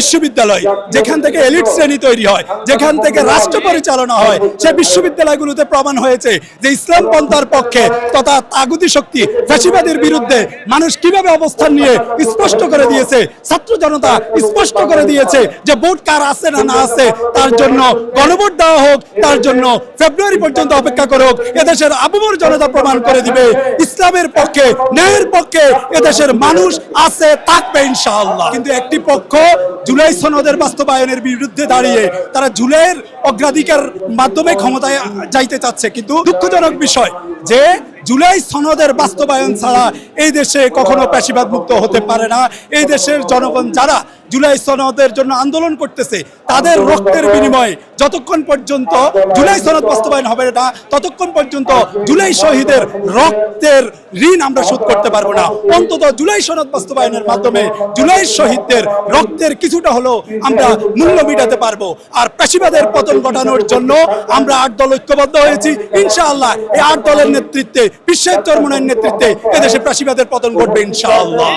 বিশ্ববিদ্যালয়, যেখান থেকে এলিট শ্রেণী তৈরি হয়, যেখান থেকে রাষ্ট্র পরিচালনা হয়, সেই বিশ্ববিদ্যালয়গুলোতে প্রমাণ হয়েছে যে ইসলাম পন্থার পক্ষে তথা তাগুতি শক্তি ফ্যাসিবাদের বিরুদ্ধে মানুষ কিভাবে অবস্থান নিয়ে স্পষ্ট করে দিয়েছে, ছাত্র জনতা স্পষ্ট করে দিয়েছে যে ভোট কার আছে না না আছে, তার জন্য গণভোট দেওয়া হোক, তার জন্য ফেব্রুয়ারি পর্যন্ত অপেক্ষা করুক। এদেশের আবুমর জনতা প্রমাণ করে দিবে ইসলামের পক্ষে, ন্যায়ের পক্ষে এদেশের মানুষ আছে, থাকবে ইনশাআল্লাহ। কিন্তু একটি পক্ষ জুলাই সনদের বাস্তবায়নের বিরুদ্ধে দাঁড়িয়ে তারা জুলাইয়ের অগ্রাধিকার মাধ্যমে ক্ষমতায় যাইতে চাচ্ছে, কিন্তু দুঃখজনক বিষয় যে জুলাই সনদের বাস্তবায়ন ছাড়া এই দেশে কখনো ফ্যাসিবাদ মুক্ত হতে পারে না। এই দেশের জনগণ যারা জুলাই সনদের জন্য আন্দোলন করতেছে তাদের রক্তের বিনিময়ে যতক্ষণ পর্যন্ত জুলাই সনদ বাস্তবায়ন হবে না, ততক্ষণ পর্যন্ত জুলাই শহীদের রক্তের ঋণ আমরা শোধ করতে পারবো না। অন্তত জুলাই সনদ বাস্তবায়নের মাধ্যমে জুলাই শহীদদের রক্তের কিছুটা হলেও আমরা মূল্য মিটাতে পারবো। আর ফ্যাসিবাদের পতন ঘটানোর জন্য আমরা 8 দল ঐক্যবদ্ধ হয়েছি। ইনশাআল্লাহ এই 8 দলের নেতৃত্বে, বিশ্বের চরমনের নেতৃত্বে এদেশে ফ্যাসিবাদের পতন ঘটবে ইনশাআল্লাহ।